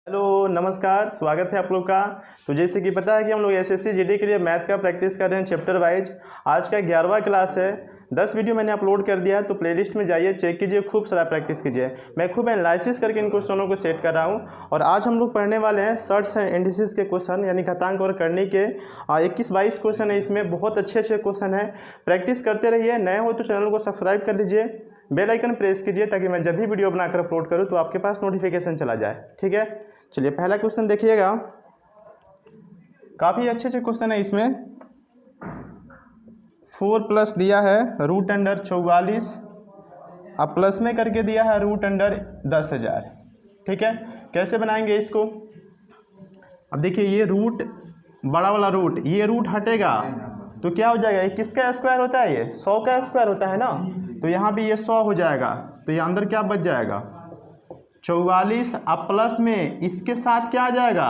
Hello नमस्कार, स्वागत है आप लोग का। तो जैसे कि पता है कि हम लोग एसएससी जीडी के लिए मैथ का प्रैक्टिस कर रहे हैं चैप्टर वाइज। आज का 11वां क्लास है। 10 वीडियो मैंने अपलोड कर दिया है, तो प्लेलिस्ट में जाइए, चेक कीजिए, खूब सारा प्रैक्टिस कीजिए। मैं खूब एनालिसिस करके इन क्वेश्चनों को सेट कर रहा हूँ। और आज हम लोग पढ़ने वाले हैं सर्ट्स एंड इंडिसेस के क्वेश्चन, यानी घातांक और करनी के 21-22 क्वेश्चन है। इसमें बहुत अच्छे क्वेश्चन है। प्रैक्टिस करते रहिए। नए हो तो चैनल को सब्सक्राइब कर लीजिए, बेल आइकन प्रेस कीजिए, ताकि मैं जब भी वीडियो बनाकर अपलोड करूँ तो आपके पास नोटिफिकेशन चला जाए। ठीक है, चलिए पहला क्वेश्चन देखिएगा। काफ़ी अच्छे क्वेश्चन है इसमें। 4 प्लस दिया है रूट अंडर 44, अब प्लस में करके दिया है रूट अंडर 10,000। ठीक है, कैसे बनाएंगे इसको? अब देखिए, ये रूट, बड़ा वाला रूट, ये रूट हटेगा तो क्या हो जाएगा? ये किसका स्क्वायर होता है? ये 100 का स्क्वायर होता है ना। तो यहाँ भी ये 100 हो जाएगा, तो ये अंदर क्या बच जाएगा? 44। अब प्लस में इसके साथ क्या आ जाएगा?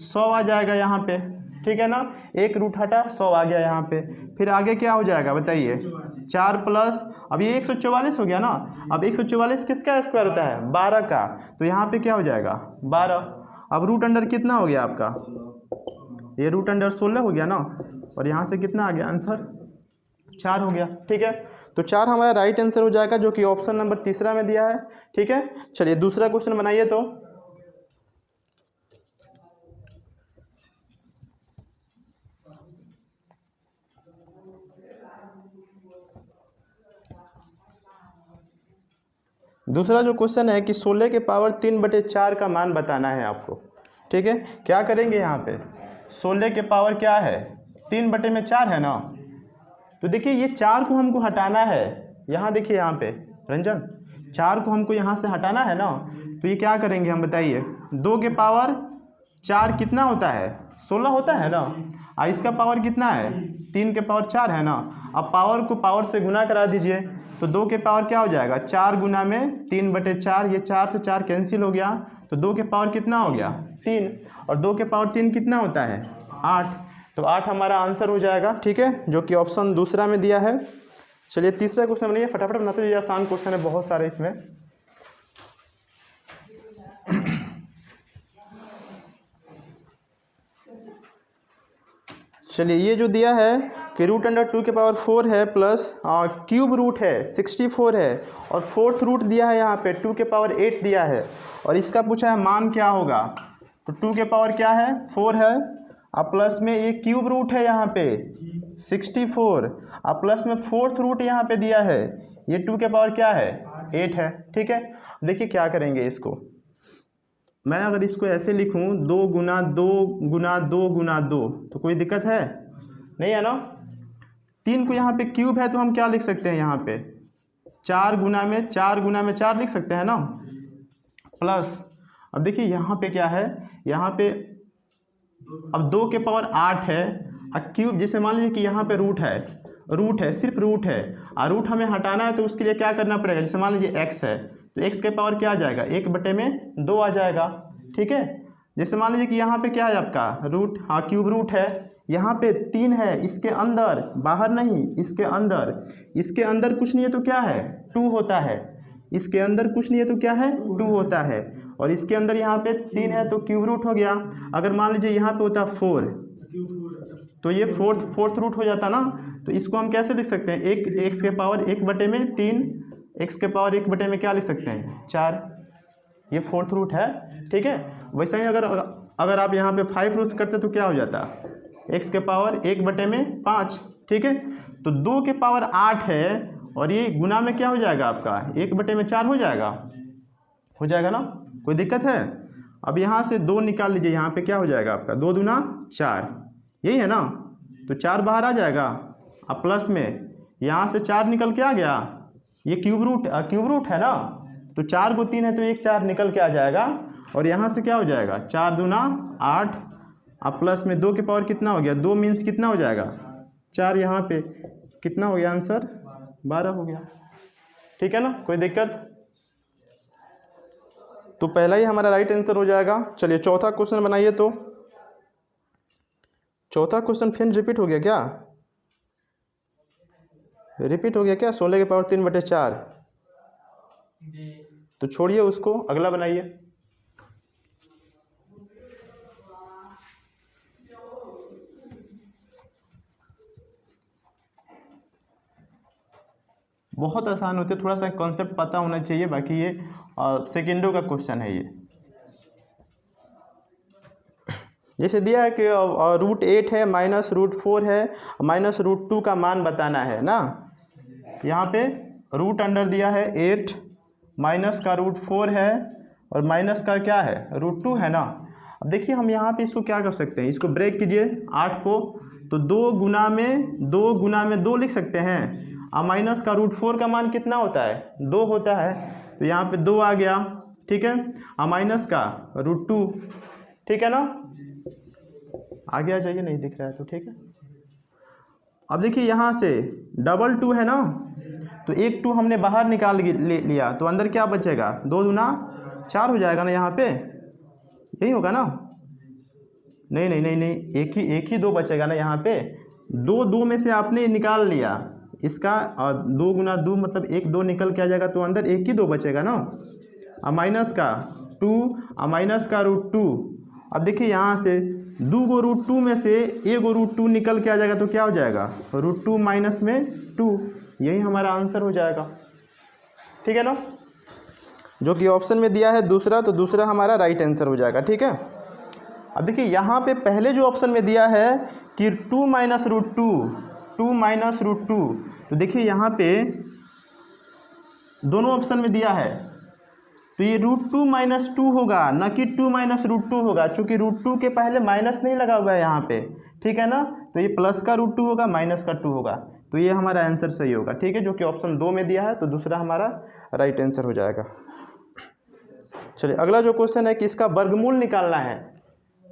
100 आ जाएगा यहाँ पे। ठीक है ना, एक रूट हटा, 100 आ गया यहाँ पे। फिर आगे क्या हो जाएगा बताइए? 4 प्लस, अब ये 144 हो गया ना। अब 144 किसका स्क्वायर होता है? 12 का। तो यहाँ पे क्या हो जाएगा? 12। अब रूट अंडर कितना हो गया आपका? ये रूट अंडर 16 हो गया ना। और यहाँ से कितना आ गया आंसर? 4 हो गया। ठीक है, तो 4 हमारा राइट आंसर हो जाएगा, जो कि ऑप्शन नंबर तीसरा में दिया है। ठीक है, चलिए दूसरा क्वेश्चन बनाइए। तो दूसरा जो क्वेश्चन है कि 16 के पावर 3/4 का मान बताना है आपको। ठीक है, क्या करेंगे यहाँ पे? 16 के पावर क्या है? 3/4 है ना। तो देखिए, ये 4 को हमको हटाना है। यहाँ देखिए, यहाँ पे रंजन, 4 को हमको यहाँ से हटाना है ना। तो ये क्या करेंगे हम बताइए? 2 के पावर 4 कितना होता है? 16 होता है ना। और इसका पावर कितना है? 3 के पावर 4 है ना। अब पावर को पावर से गुना करा दीजिए, तो 2 के पावर क्या हो जाएगा? 4 गुना में 3/4। ये 4 से 4 कैंसिल हो गया, तो 2 के पावर कितना हो गया? 3। और 2 के पावर 3 कितना होता है? 8। तो 8 हमारा आंसर हो जाएगा। ठीक है, जो कि ऑप्शन दूसरा में दिया है। चलिए तीसरा क्वेश्चन बनाइए, फटाफट बनाते रहिए, आसान क्वेश्चन है बहुत सारे इसमें। चलिए, ये जो दिया है कि रूट अंडर 2 के पावर 4 है, प्लस क्यूब रूट है 64 है, और फोर्थ रूट दिया है यहाँ पे 2 के पावर 8 दिया है, और इसका पूछा है मान क्या होगा। तो 2 के पावर क्या है? 4 है। अब प्लस में ये क्यूब रूट है यहाँ पे 64, अब प्लस में फोर्थ रूट यहाँ पे दिया है, ये 2 के पावर क्या है? 8 है। ठीक है, देखिए क्या करेंगे इसको। मैं अगर इसको ऐसे लिखूं, 2 गुना 2 गुना 2 गुना 2, तो कोई दिक्कत है? नहीं है ना। 3 को यहाँ पे क्यूब है, तो हम क्या लिख सकते हैं यहाँ पे? 4 गुना में 4 गुना में 4 लिख सकते हैं ना, प्लस। अब देखिए यहाँ पे क्या है, यहाँ पे अब 2 के पावर 8 है, और क्यूब, जैसे मान लीजिए कि यहाँ पे रूट है, सिर्फ रूट है, और रूट हमें हटाना है, तो उसके लिए क्या करना पड़ेगा? जैसे मान लीजिए x है, तो x के पावर क्या आ जाएगा? 1/2 आ जाएगा। ठीक है, जैसे मान लीजिए कि यहाँ पे क्या है आपका? रूट, हाँ क्यूब रूट है, यहाँ पे 3 है, इसके अंदर, बाहर नहीं, इसके अंदर। इसके अंदर कुछ नहीं है तो क्या है? 2 होता है। इसके अंदर कुछ नहीं है तो क्या है? 2 होता है। और इसके अंदर यहाँ पे 3 है, तो क्यूब रूट हो गया। अगर मान लीजिए यहाँ पे होता 4, तो ये फोर्थ रूट हो जाता ना। तो इसको हम कैसे लिख सकते हैं? एक एक्स के पावर 1/3, एक्स के पावर 1 में क्या लिख सकते हैं? 4। ये फोर्थ रूट है। ठीक है, वैसे ही अगर आप यहाँ पे 5 रूट करते तो क्या हो जाता? एक्स के पावर 1/5। ठीक है, तो 2 के पावर 8 है, और ये गुना में क्या हो जाएगा आपका? 1/4 हो जाएगा ना। कोई दिक्कत है? अब यहाँ से 2 निकाल लीजिए, यहाँ पे क्या हो जाएगा आपका? 2 दूना 4, यही है ना। तो 4 बाहर आ जाएगा। अब प्लस में यहाँ से 4 निकल के आ गया, ये क्यूब रूट है ना। तो 4 को 3 है, तो 1 4 निकल के आ जाएगा। और यहाँ से क्या हो जाएगा? 4 दूना 8, अब प्लस में 2 के पावर कितना हो गया? 2 मीन्स कितना हो जाएगा? 4। यहाँ पे कितना हो गया आंसर? 12 हो गया। ठीक है ना, कोई दिक्कत? तो पहला ही हमारा राइट आंसर हो जाएगा। चलिए चौथा क्वेश्चन बनाइए। तो चौथा क्वेश्चन फिर रिपीट हो गया क्या? रिपीट हो गया क्या? 16 के पावर 3/4। तो छोड़िए उसको, अगला बनाइए। बहुत आसान होते, थोड़ा सा कॉन्सेप्ट पता होना चाहिए, बाकी ये सेकेंडों का क्वेश्चन है ये। जैसे दिया है कि √8 है माइनस √4 है माइनस √2 का मान बताना है ना। यहाँ पे रूट अंडर दिया है 8, माइनस का √4 है और माइनस का क्या है √2 है ना। अब देखिए हम यहाँ पे इसको क्या कर सकते हैं, इसको ब्रेक कीजिए 8 को, तो 2 गुना में 2 लिख सकते हैं। और माइनस का √4 का मान कितना होता है 2 होता है, तो यहाँ पे 2 आ गया, ठीक है। और माइनस का √2, ठीक है ना, आगे आ जाइए, नहीं दिख रहा है तो ठीक है। अब देखिए यहाँ से डबल 2 है ना, तो एक 2 हमने बाहर निकाल लिया, तो अंदर क्या बचेगा 2 दूना 4 हो जाएगा ना, यहाँ पे यही होगा ना। नहीं नहीं नहीं नहीं, एक ही 2 बचेगा ना यहाँ पे। 2 में से आपने निकाल लिया इसका, 2 गुना 2 मतलब 1 2 निकल के आ जाएगा, तो अंदर एक ही 2 बचेगा ना। अब माइनस का 2 और माइनस का √2। अब देखिए यहाँ से 2 गो √2 में से 1 गो √2 निकल के आ जाएगा, तो क्या हो जाएगा √2 माइनस में 2, यही हमारा आंसर हो जाएगा, ठीक है ना। जो कि ऑप्शन में दिया है दूसरा, तो दूसरा हमारा राइट आंसर हो जाएगा, ठीक है। अब देखिए यहाँ पे पहले जो ऑप्शन में दिया है कि 2 माइनस √2, तो देखिए यहाँ पे दोनों ऑप्शन में दिया है, तो ये √2 माइनस 2 होगा, न कि 2 माइनस √2 होगा, चूँकि √2 के पहले माइनस नहीं लगा हुआ है यहाँ पे, ठीक है ना। तो ये प्लस का √2 होगा, माइनस का 2 होगा, तो ये हमारा आंसर सही होगा, ठीक है, जो कि ऑप्शन 2 में दिया है, तो दूसरा हमारा राइट आंसर हो जाएगा। चलिए अगला जो क्वेश्चन है कि इसका वर्गमूल निकालना है,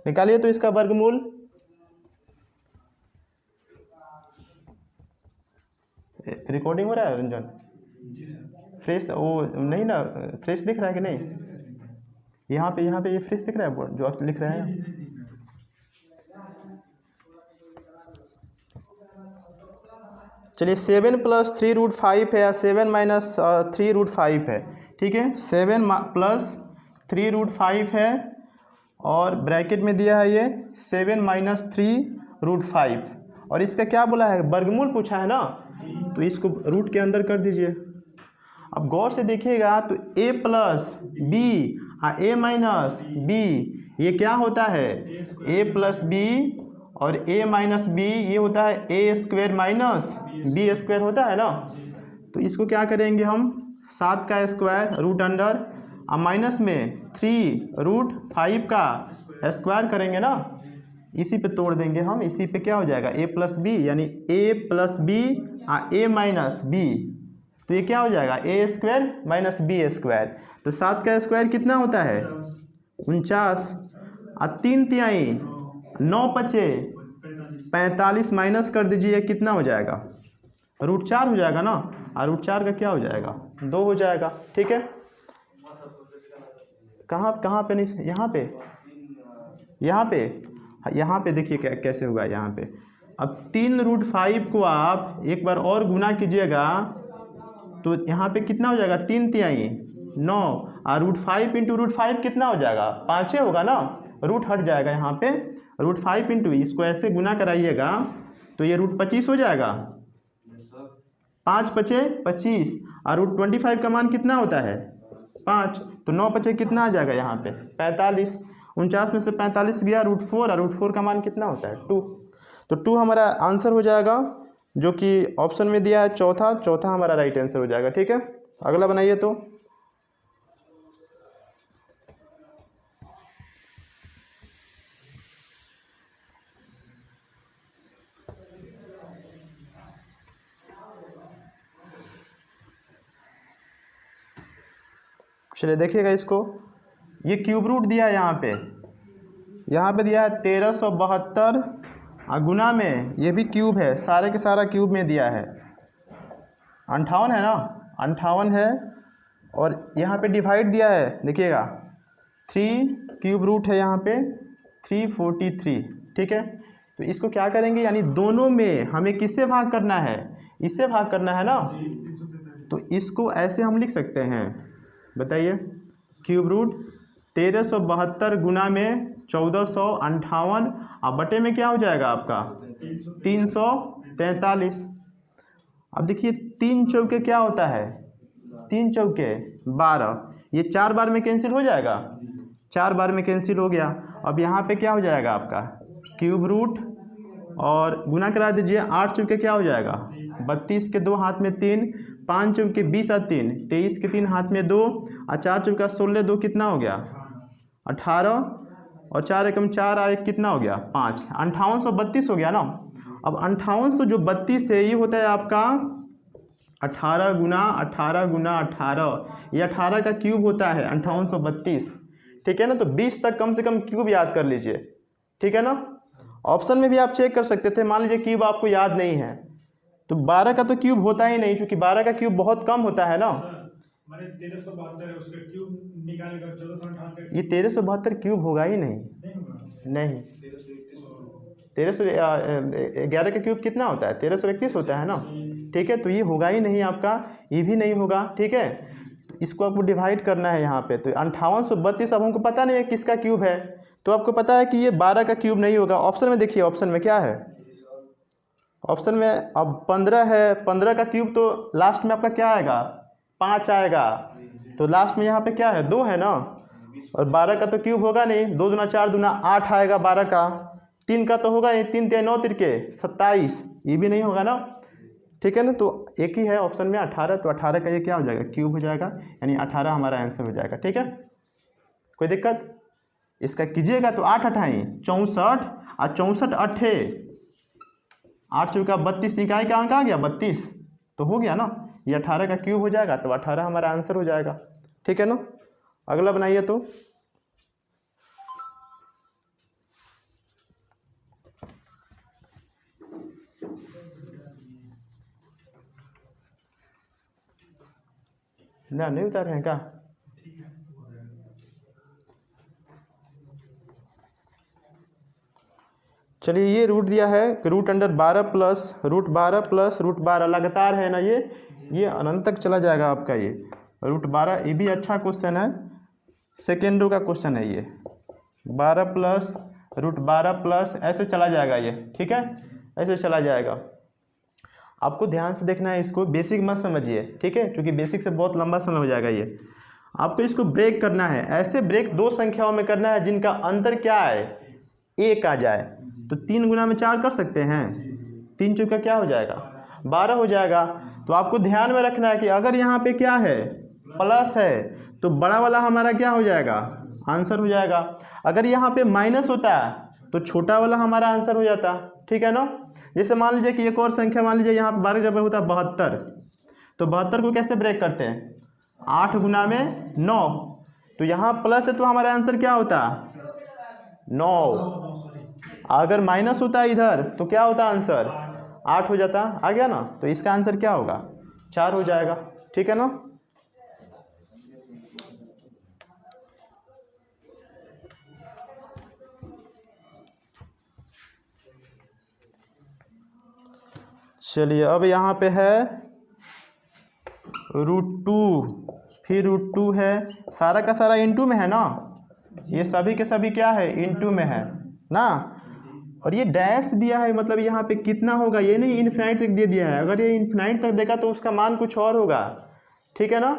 निकालिए तो इसका वर्गमूल। रिकॉर्डिंग हो रहा है रंजन? फ्रेश वो नहीं ना, फ्रेश दिख रहा है कि नहीं? यहाँ पे ये फ्रेश दिख रहा है बोर्ड जो आप लिख रहे हैं। चलिए 7 + 3√5 है या 7 - 3√5 है, ठीक है। 7 + 3√5 है और ब्रैकेट में दिया है ये 7 - 3√5, और इसका क्या बोला है वर्गमूल पूछा है ना, तो इसको रूट के अंदर कर दीजिए। अब गौर से देखिएगा तो a + b और a - b ये क्या होता है a + b, और a - b ये होता है a² - b² होता है ना। तो इसको क्या करेंगे हम 7 का स्क्वायर रूट अंडर और माइनस में 3√5 का स्क्वायर करेंगे ना, इसी पे तोड़ देंगे हम, इसी पे क्या हो जाएगा a + b, यानी a + b और a - b, तो ये क्या हो जाएगा a² - b²। तो 7 का स्क्वायर कितना होता है 49, और 3 तिहाई 9 बचे 45, माइनस कर दीजिए कितना हो जाएगा √4 हो जाएगा ना, और √4 का क्या हो जाएगा 2 हो जाएगा, ठीक है। कहाँ पे नहीं, यहाँ पे देखिए कैसे होगा यहाँ पे। अब 3√5 को आप एक बार और गुना कीजिएगा, तो यहाँ पे कितना हो जाएगा 3 तिहाई 9, और √5 × √5 कितना हो जाएगा 5 होगा ना, रूट हट जाएगा यहाँ पे, √5 × इसको ऐसे गुना कराइएगा तो ये √25 हो जाएगा, 5 बचे 25, और √25 का मान कितना होता है 5, तो 9 बचे कितना आ जाएगा यहाँ पे 45, 49 में से 45 गया √4, और √4 का मान कितना होता है 2, तो 2 हमारा आंसर हो जाएगा, जो कि ऑप्शन में दिया है चौथा हमारा राइट आंसर हो जाएगा, ठीक है। अगला बनाइए तो। चलिए देखिएगा इसको, ये क्यूब रूट दिया है यहाँ पे दिया है 1372, और गुना में ये भी क्यूब है, सारे के सारा क्यूब में दिया है 58 है ना, 58 है, और यहाँ पे डिवाइड दिया है देखिएगा 3 क्यूब रूट है यहाँ पे 343, ठीक है। तो इसको क्या करेंगे, यानी दोनों में हमें किससे भाग करना है, इससे भाग करना है ना, तो इसको ऐसे हम लिख सकते हैं, बताइए क्यूब रूट 1372 गुना में 1458, और बटे में क्या हो जाएगा आपका 343, अब देखिए 3 चौके क्या होता है, 3 चौके 12, ये 4 बार में कैंसिल हो जाएगा, 4 बार में कैंसिल हो गया। अब यहाँ पे क्या हो जाएगा आपका क्यूब रूट और गुना करा दीजिए, 8 चौके क्या हो जाएगा 32 के 2 हाथ में 3, 5 चौके 20 और 3 23 के 3 हाथ में 2 और 4 चौका 16 2 कितना हो गया 18 और 4 एकम 4 आए कितना हो गया 5, 5832 हो गया ना। अब 5800 जो 32 है ये होता है आपका 18 गुना 18 गुना 18, ये 18 का क्यूब होता है 5832, ठीक है ना। तो 20 तक कम से कम क्यूब याद कर लीजिए, ठीक है ना। ऑप्शन में भी आप चेक कर सकते थे, मान लीजिए क्यूब आपको याद नहीं है तो 12 का तो क्यूब होता ही नहीं, क्योंकि 12 का क्यूब बहुत कम होता है ना। 1372 है, उसका क्यूब निकालेगा 1458 ये 1372 क्यूब होगा ही नहीं, नहीं 1311 का क्यूब कितना होता है 1331 होता है ना, ठीक है। तो ये होगा ही नहीं आपका, ये भी नहीं होगा, ठीक है। तो इसको आपको डिवाइड करना है यहाँ पे, तो 5832 अब हमको पता नहीं है किसका क्यूब है, तो आपको पता है कि ये 12 का क्यूब नहीं होगा। ऑप्शन में देखिए, ऑप्शन में क्या है, ऑप्शन में अब 15 है, 15 का क्यूब तो लास्ट में आपका क्या आएगा 5 आएगा, तो लास्ट में यहाँ पे क्या है 2 है ना, और 12 का तो क्यूब होगा नहीं, 2 दूना 4 दूना 8 आएगा 12 का, 3 का तो होगा नहीं, 3 3 9 3 के 27, ये भी नहीं होगा ना, ठीक है ना। तो एक ही है ऑप्शन में 18, तो 18 का ये क्या हो जाएगा क्यूब हो जाएगा, यानी 18 हमारा आंसर हो जाएगा, ठीक है। कोई दिक्कत, इसका कीजिएगा तो 8 अठाई 64 और 64 अट्ठे 8 चौका 32, इकाई का अंक आ गया 32, तो हो गया ना, ये 18 का क्यूब हो जाएगा, तो 18 हमारा आंसर हो जाएगा, ठीक है ना। अगला बनाइए तो ना, नहीं उतारे हैं क्या, चलिए ये रूट दिया है कि root under 12 plus root 12 plus root 12 लगातार है ना, ये अनंत तक चला जाएगा आपका, ये रूट 12, ये भी अच्छा क्वेश्चन है, सेकेंडो का क्वेश्चन है ये, 12 प्लस रूट 12 प्लस ऐसे चला जाएगा ये, ठीक है, ऐसे चला जाएगा। आपको ध्यान से देखना है इसको, बेसिक मत समझिए, ठीक है, क्योंकि बेसिक से बहुत लंबा समय हो जाएगा ये। आपको इसको ब्रेक करना है, ऐसे ब्रेक 2 संख्याओं में करना है जिनका अंतर क्या है 1 आ जाए, तो 3 गुना में 4 कर सकते हैं, 3 चौका क्या हो जाएगा 12 हो जाएगा। तो आपको ध्यान में रखना है कि अगर यहाँ पे क्या है प्लस है तो बड़ा वाला हमारा क्या हो जाएगा आंसर हो जाएगा, अगर यहाँ पे माइनस होता है तो छोटा वाला हमारा आंसर हो जाता, ठीक है ना। जैसे मान लीजिए कि एक और संख्या, मान लीजिए यहाँ पे 12 जब होता है 72, तो 72 को कैसे ब्रेक करते हैं 8 गुना में 9, तो यहाँ प्लस है तो हमारा आंसर क्या होता 9, अगर माइनस होता है इधर तो क्या होता आंसर 8 हो जाता, आ गया ना। तो इसका आंसर क्या होगा 4 हो जाएगा, ठीक है ना। चलिए अब यहाँ पे है √2, फिर √2 है, सारा का सारा इनटू में है ना, ये सभी के सभी क्या है इनटू में है ना, और ये डैश दिया है, मतलब यहाँ पे कितना होगा, ये नहीं इन्फिनाइट तक दे दिया है, अगर ये इन्फिनाइट तक देगा तो उसका मान कुछ और होगा, ठीक है ना।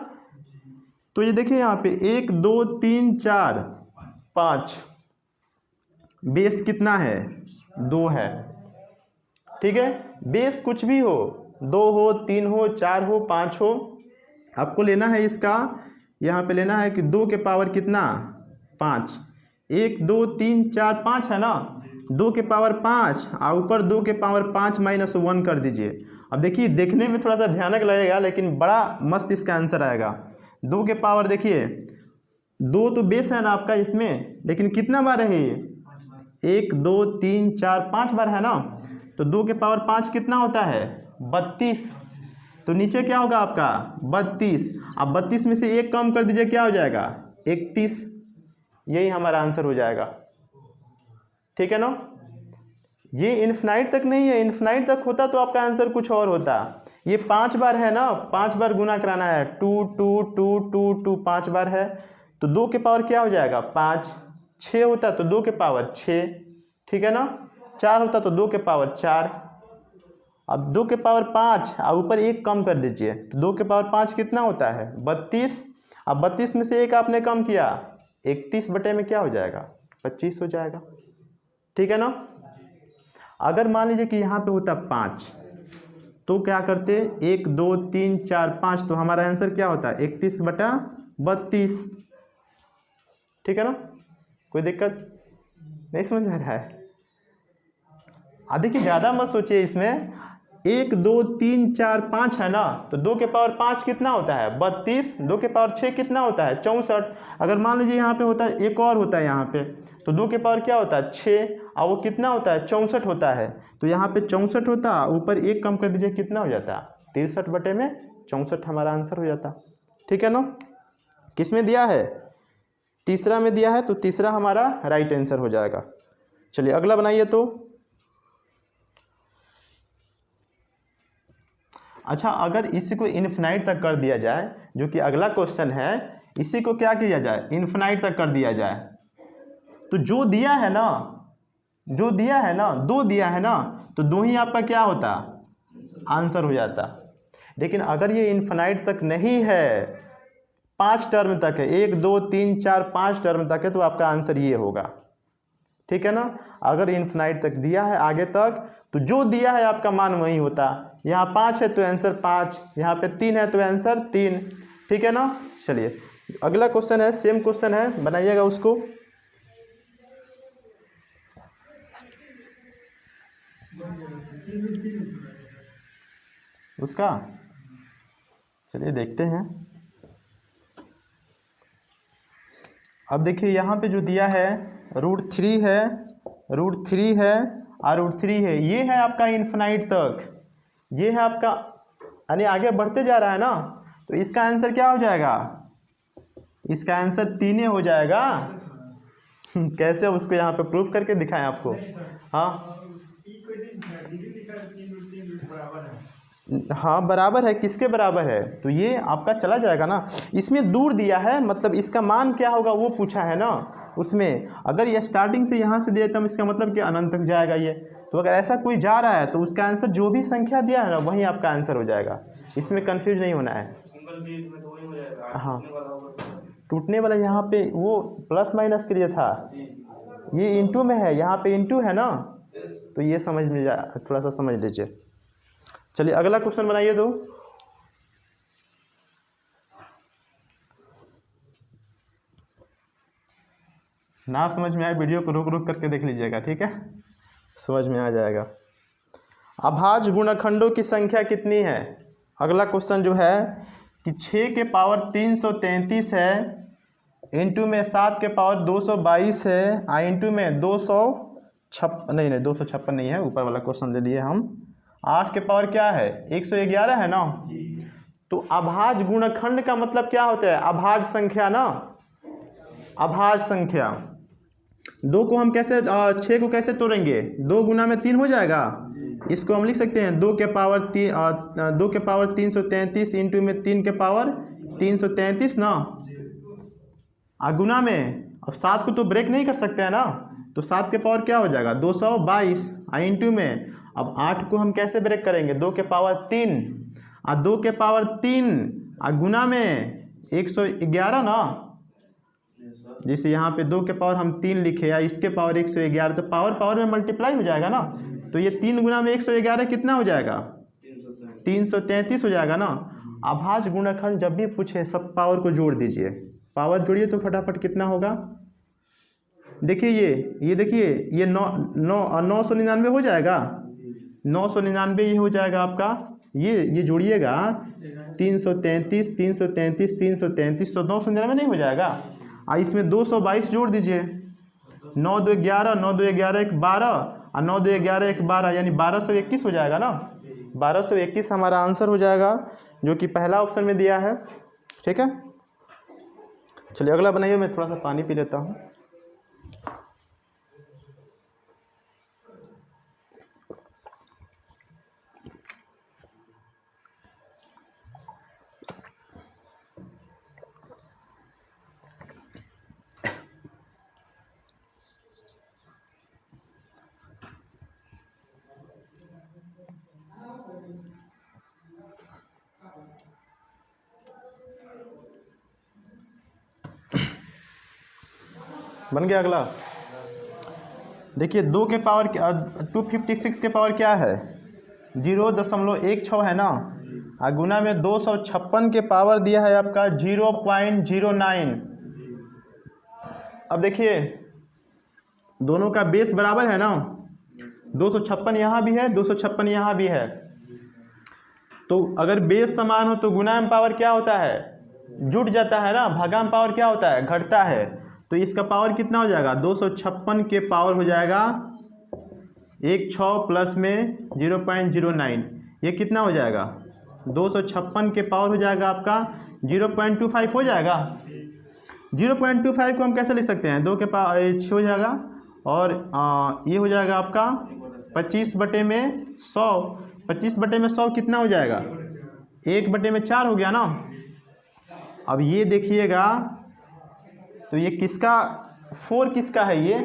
तो ये देखिए यहाँ पे 1 2 3 4 5, बेस कितना है 2 है, ठीक है। बेस कुछ भी हो, 2 हो 3 हो 4 हो 5 हो, आपको लेना है इसका, यहाँ पे लेना है कि 2 के पावर कितना 5, 1 2 3 4 5 है ना, 2 के पावर 5 और ऊपर 2 के पावर 5 माइनस 1 कर दीजिए। अब देखिए देखने में थोड़ा सा भयानक लगेगा लेकिन बड़ा मस्त इसका आंसर आएगा। 2 के पावर देखिए 2 तो बेस है ना आपका इसमें, लेकिन कितना बार है ये 1 2 3 4 5 बार है ना, तो 2 के पावर 5 कितना होता है 32, तो नीचे क्या होगा आपका 32, अब 32 में से 1 कम कर दीजिए क्या हो जाएगा 31, यही हमारा आंसर हो जाएगा, ठीक है ना। ये इन्फिनाइट तक नहीं है, इन्फिनाइट तक होता तो आपका आंसर कुछ और होता। ये 5 बार है ना, 5 बार गुना कराना है, 2 2 2 2 2 5 बार है, तो 2 के पावर क्या हो जाएगा 5, 6 होता तो 2 के पावर 6, ठीक है ना, 4 होता तो 2 के पावर 4, अब 2 के पावर 5 और ऊपर 1 कम कर दीजिए, तो 2 के पावर 5 कितना होता है 32। अब 32 में से 1 आपने कम किया, 31 बटे में क्या हो जाएगा 25 हो जाएगा, ठीक है ना। अगर मान लीजिए कि यहाँ पे होता 5 तो क्या करते 1 2 3 4 5, तो हमारा आंसर क्या होता है 31 बटा 32, ठीक है ना। कोई दिक्कत नहीं समझ में आ रहा है। देखिए ज़्यादा मत सोचिए इसमें, 1 2 3 4 5 है ना, तो 2 के पावर 5 कितना होता है 32, 2 के पावर 6 कितना होता है 64। अगर मान लीजिए यहाँ पे होता है एक और होता है यहाँ पे, तो 2 के पावर क्या होता है 6 और वो कितना होता है 64 होता है, तो यहाँ पे 64 होता, ऊपर 1 कम कर दीजिए कितना हो जाता 63 बटे में 64 हमारा आंसर हो जाता, ठीक है ना। किस में दिया है तीसरा में दिया है, तो तीसरा हमारा राइट आंसर हो जाएगा। चलिए अगला बनाइए। तो अच्छा, अगर इसी को इन्फिनाइट तक कर दिया जाए, जो कि अगला क्वेश्चन है, इसी को क्या किया जाए इन्फिनाइट तक कर दिया जाए, तो जो दिया है ना 2 दिया है ना, तो 2 ही आपका क्या होता आंसर हो जाता। लेकिन अगर ये इन्फिनाइट तक नहीं है, 5 टर्म तक है, 1 2 3 4 5 टर्म तक है, तो आपका आंसर ये होगा, ठीक है ना। अगर इन्फिनाइट तक दिया है आगे तक, तो जो दिया है आपका मान वही होता। यहाँ 5 है तो आंसर 5, यहाँ पे 3 है तो आंसर 3, ठीक है ना। चलिए अगला क्वेश्चन है, सेम क्वेश्चन है, बनाइएगा उसको। उसका चलिए देखते हैं। अब देखिए यहाँ पे जो दिया है √3 है, √3 है और √3 है, ये है आपका इन्फिनाइट तक, ये है आपका, यानी आगे बढ़ते जा रहा है ना, तो इसका आंसर क्या हो जाएगा, इसका आंसर 3 हो जाएगा। कैसे उसको यहाँ पे प्रूफ करके दिखाएं आपको। हाँ हाँ बराबर है, किसके बराबर है, तो ये आपका चला जाएगा ना। इसमें दूर दिया है, मतलब इसका मान क्या होगा वो पूछा है ना उसमें। अगर ये स्टार्टिंग से यहाँ से दिया तो इसका मतलब कि अनंत तक जाएगा ये, तो अगर ऐसा कोई जा रहा है तो उसका आंसर जो भी संख्या दिया है ना वही आपका आंसर हो जाएगा, इसमें कंफ्यूज नहीं होना है। हाँ टूटने वाला यहाँ पे वो प्लस माइनस के लिए था, ये इंटू में है, यहाँ पे इंटू है ना, तो ये समझ में जा, थोड़ा सा समझ लीजिए। चलिए अगला क्वेश्चन बनाइए। तो ना समझ में आए वीडियो को रुक रुक करके देख लीजिएगा, ठीक है, समझ में आ जाएगा। अभाज्य गुणनखंडों की संख्या कितनी है। अगला क्वेश्चन जो है कि 6 के पावर 333 है, इंटू में 7 के पावर 222 है, इंटू में 256 नहीं 256 नहीं है, ऊपर वाला क्वेश्चन ले लिए हम। 8 के पावर क्या है 111 है ना। तो अभाज्य गुणनखंड का मतलब क्या होता है, अभाज्य संख्या ना, अभाज्य संख्या। 2 को हम कैसे 6 को कैसे तोड़ेंगे, 2 गुना में 3 हो जाएगा, इसको हम लिख सकते हैं 2 के पावर 333 इंटू में 3 के पावर 333 ना, गुना में। अब 7 को तो ब्रेक नहीं कर सकते हैं ना, तो 7 के पावर क्या हो जाएगा 222, इंटू में अब 8 को हम कैसे ब्रेक करेंगे 2 के पावर 3, 2 के पावर 3 गुना में 111 ना, जैसे यहाँ पे 2 के पावर हम 3 लिखे या इसके पावर 111, तो पावर पावर में मल्टीप्लाई हो जाएगा ना, तो ये 3 गुना में 111 कितना हो जाएगा 333 हो जाएगा ना। अभाज्य गुणनखंड जब भी पूछे सब पावर को जोड़ दीजिए, पावर जोड़िए तो फटाफट कितना होगा। देखिए ये देखिए ये 999 हो जाएगा, 999 ये हो जाएगा आपका, ये जोड़िएगा 333 333 333, तो 999 नहीं हो जाएगा। इसमें 222 जोड़ दीजिए, 9 2 11, 9 2 11 1 12 और 9 2 11 1 12, यानी 1221 हो जाएगा ना, 1221 हमारा आंसर हो जाएगा, जो कि पहला ऑप्शन में दिया है, ठीक है। चलिए अगला बनाइए, मैं थोड़ा सा पानी पी लेता हूँ। बन गया अगला। देखिए 2 के पावर 256 के पावर क्या है 0.16 है ना, और गुना में 256 के पावर दिया है आपका 0.09। अब देखिए दोनों का बेस बराबर है ना, 256 यहाँ भी है 256 यहाँ भी है, तो अगर बेस समान हो तो गुना में पावर क्या होता है जुट जाता है ना, भागा में पावर क्या होता है घटता है। तो इसका पावर कितना हो जाएगा 256 के पावर हो जाएगा 16 प्लस में 0.09, ये कितना हो जाएगा 256 के पावर हो जाएगा आपका 0.25 हो जाएगा। 0.25 को हम कैसे लिख सकते हैं 2 के पावर 6 हो जाएगा, और ये हो जाएगा आपका 25/100। 25/100 कितना हो जाएगा 1/4 हो गया ना। अब ये देखिएगा तो ये किसका 4 किसका है, ये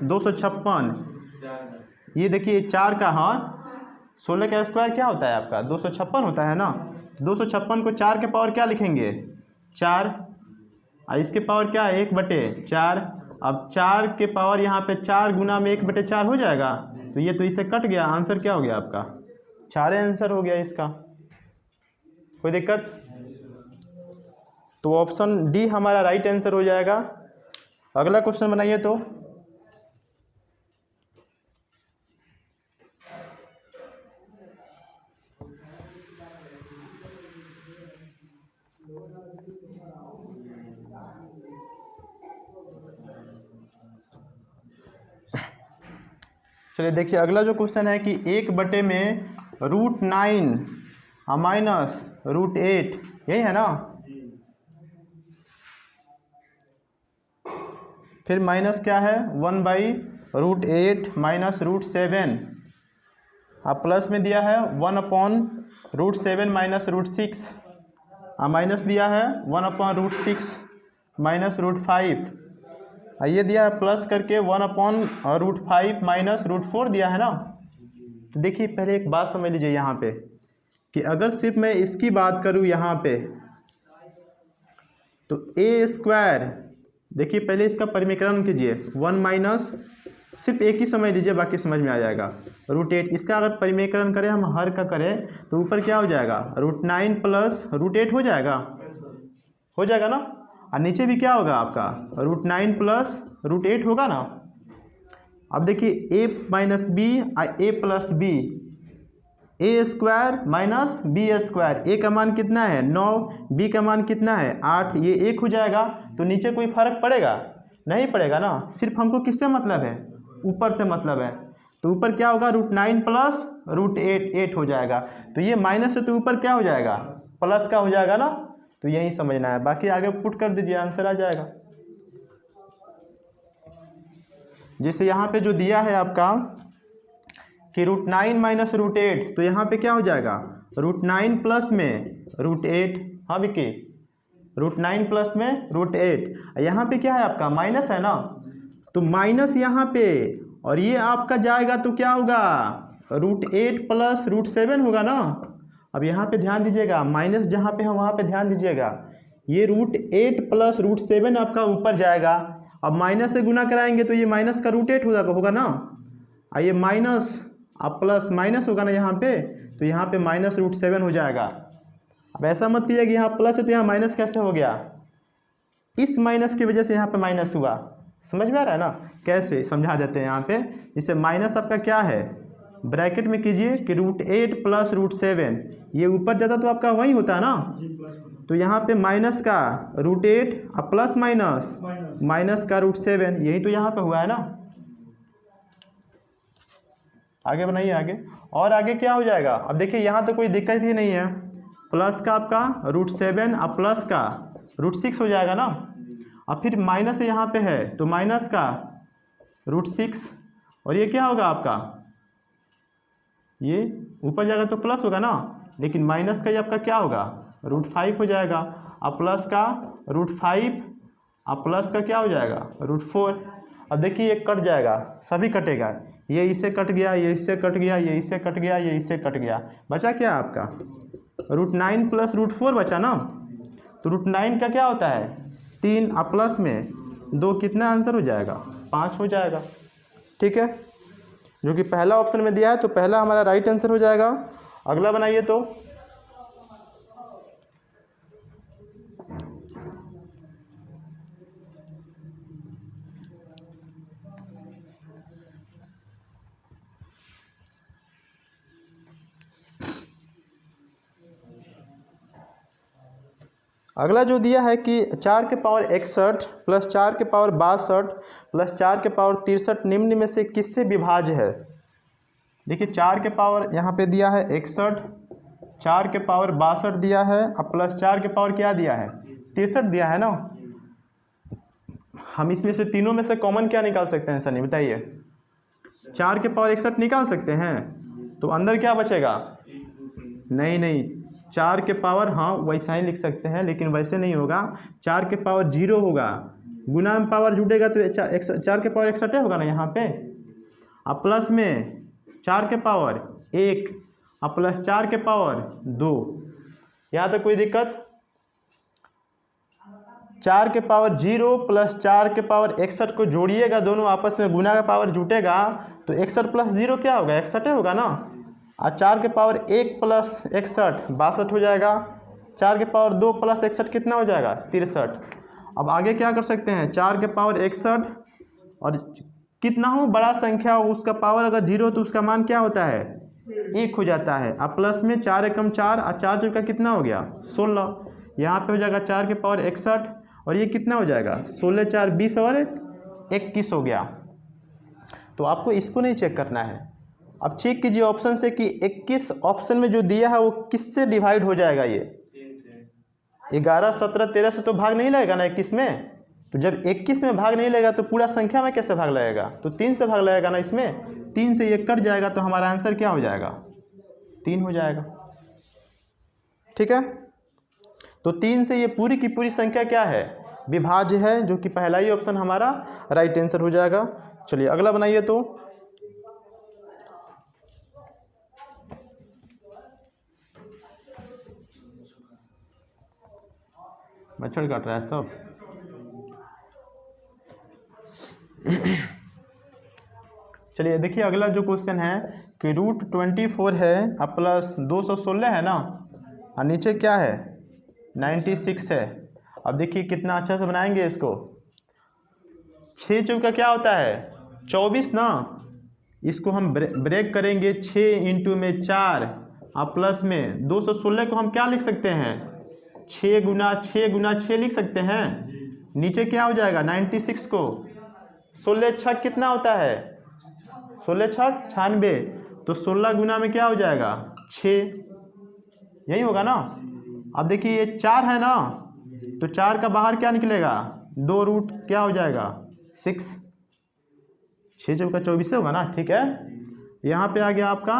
256, ये देखिए 4 का, हाँ 16 का स्क्वायर क्या होता है आपका 256 होता है ना। 256 को 4 के पावर क्या लिखेंगे 4, और इसके पावर क्या है 1/4। अब 4 के पावर यहाँ पे 4 गुना में 1/4 हो जाएगा, तो ये तो इसे कट गया, आंसर क्या हो गया आपका 4 आंसर हो गया इसका। कोई दिक्कत, तो ऑप्शन डी हमारा राइट आंसर हो जाएगा। अगला क्वेश्चन बनाइए तो। चलिए देखिए अगला जो क्वेश्चन है कि 1/में √9 माइनस √8, यही है ना। फिर माइनस क्या है 1/√8 माइनस √7, अब प्लस में दिया है 1/√7 माइनस √6, माइनस दिया है 1/√6 माइनस √5, ये दिया है प्लस करके 1/√5 माइनस √4 दिया है ना। तो देखिए पहले एक बात समझ लीजिए यहाँ पे कि अगर सिर्फ मैं इसकी बात करूँ यहाँ पे तो a², देखिए पहले इसका परिमीकरण कीजिए 1 माइनस, सिर्फ एक ही समझ लीजिए बाकी समझ में आ जाएगा, √8। इसका अगर परिमीकरण करें हम हर का करें तो ऊपर क्या हो जाएगा √9 प्लस √8 हो जाएगा ना, और नीचे भी क्या होगा आपका √9 प्लस √8 होगा ना। अब देखिए a minus B a plus B, a² minus b², a का मान कितना है 9, b का मान कितना है 8, ये 1 हो जाएगा। तो नीचे कोई फर्क पड़ेगा नहीं पड़ेगा ना, सिर्फ हमको किससे मतलब है ऊपर से मतलब है, तो ऊपर क्या होगा √9 प्लस √8 हो जाएगा। तो ये माइनस है तो ऊपर क्या हो जाएगा प्लस का हो जाएगा ना, तो यही समझना है, बाकी आगे पुट कर दीजिए आंसर आ जाएगा। जैसे यहाँ पे जो दिया है आपका कि √9 माइनस √8, तो यहाँ पे क्या हो जाएगा √9 प्लस में √8, हाँ विकी √9 प्लस में √8, यहाँ पे क्या है आपका माइनस है ना, तो माइनस यहाँ पे, और ये आपका जाएगा तो क्या होगा √8 प्लस √7 होगा ना। अब यहाँ पे ध्यान दीजिएगा, माइनस जहाँ पे है वहाँ पे ध्यान दीजिएगा, ये √8 प्लस √7 आपका ऊपर जाएगा। अब माइनस से गुना कराएंगे तो ये माइनस का √8 होगा ना, और ये माइनस अब प्लस माइनस होगा ना यहाँ पे, तो यहाँ पे माइनस √7 हो जाएगा। अब ऐसा मत कीजिए कि यहाँ प्लस है तो यहाँ माइनस कैसे हो गया, इस माइनस की वजह से यहाँ पे माइनस हुआ, समझ में आ रहा है ना। कैसे समझा देते हैं यहाँ पे, इसे माइनस आपका क्या है ब्रैकेट में कीजिए कि √8 प्लस √7, ये ऊपर जाता तो आपका वही होता है ना, तो यहाँ पे माइनस का √8 अब प्लस माइनस का √7, यही तो यहाँ पे हुआ है ना। आगे बनाइए आगे, और आगे क्या हो जाएगा। अब देखिए यहाँ तो कोई दिक्कत ही नहीं है, प्लस का आपका √7 अब प्लस का √6 हो जाएगा ना। अब फिर माइनस यहाँ पे है तो माइनस का √6, और ये क्या होगा आपका, ये ऊपर जाएगा तो प्लस होगा ना, लेकिन माइनस का ये आपका क्या होगा √5 हो जाएगा। अब प्लस का √5 अब प्लस का क्या हो जाएगा √4। अब देखिए ये कट जाएगा, सभी कटेगा, ये इससे कट गया, ये इससे कट गया, ये इससे कट गया, ये इससे कट गया, बचा क्या आपका √9 प्लस √4 बचा ना। तो √9 का क्या होता है 3, अब प्लस में 2 कितना आंसर हो जाएगा? 5 हो जाएगा। ठीक है, जो कि पहला ऑप्शन में दिया है, तो पहला हमारा राइट आंसर हो जाएगा। अगला बनाइए तो अगला जो दिया है कि 4 के पावर 61 प्लस 4 के पावर 62 प्लस 4 के पावर 63 निम्न में से किससे विभाज्य है? देखिए 4 के पावर यहाँ पे दिया है 61, 4 के पावर 62 दिया है और प्लस 4 के पावर क्या दिया है? 63 दिया है ना। हम इसमें से तीनों में से कॉमन क्या निकाल सकते हैं सनी, बताइए? 4 के पावर 61 निकाल सकते हैं, तो अंदर क्या बचेगा? नहीं, 4 के पावर, हाँ वैसा ही लिख सकते हैं, लेकिन वैसे नहीं होगा। 4 के पावर 0 होगा, गुना में पावर जुटेगा तो 4 के पावर 61 होगा ना यहाँ पे। अब प्लस में 4 के पावर 1 और प्लस 4 के पावर 2, यहाँ तक कोई दिक्कत? 4 के पावर 0 प्लस 4 के पावर 61 को जोड़िएगा, दोनों आपस में गुना का पावर जुटेगा तो 61 प्लस 0 क्या होगा? 61 होगा ना। और 4 के पावर 1 प्लस 61 62 हो जाएगा। 4 के पावर 2 प्लस 61 कितना हो जाएगा? 63। अब आगे क्या कर सकते हैं? 4 के पावर 61 और कितना हो बड़ा संख्या हो, उसका पावर अगर 0 तो उसका मान क्या होता है? 1 हो जाता है। अब प्लस में 4 एकम 4 और 4 चौका कितना हो गया? 16। यहाँ पे हो जाएगा 4 के पावर 61 और ये कितना हो जाएगा? 16 4 20 और 21 हो गया। तो आपको इसको नहीं चेक करना है। अब चेक कीजिए ऑप्शन से कि 21 ऑप्शन में जो दिया है वो किससे डिवाइड हो जाएगा? ये 11 17 13 से तो भाग नहीं लगेगा ना 21 में। तो जब 21 में भाग नहीं लगेगा तो पूरा संख्या में कैसे भाग लगेगा? तो 3 से भाग लगेगा ना इसमें। 3 से ये कट जाएगा तो हमारा आंसर क्या हो जाएगा? 3 हो जाएगा। ठीक है, तो 3 से ये पूरी की पूरी संख्या क्या है? विभाज्य है, जो कि पहला ही ऑप्शन हमारा राइट आंसर हो जाएगा। चलिए अगला बनाइए तो मच्छर काट रहा है सब। चलिए देखिए अगला जो क्वेश्चन है कि रूट 24 है और प्लस 216 है ना, और नीचे क्या है? 96 है। अब देखिए कितना अच्छा से बनाएंगे इसको। 6 चौका क्या होता है? 24 ना। इसको हम ब्रेक करेंगे, 6 इंटू में 4 और प्लस में 216 को हम क्या लिख सकते हैं? 6 गुना 6 लिख सकते हैं। नीचे क्या हो जाएगा? 96 को 16 छक कितना होता है? 16 छक 96, तो 16 गुना में क्या हो जाएगा? 6, यही होगा ना। अब देखिए ये 4 है ना, तो 4 का बाहर क्या निकलेगा? 2 रूट क्या हो जाएगा? 6। 6 चौका 24 होगा ना। ठीक है, यहाँ पे आ गया आपका।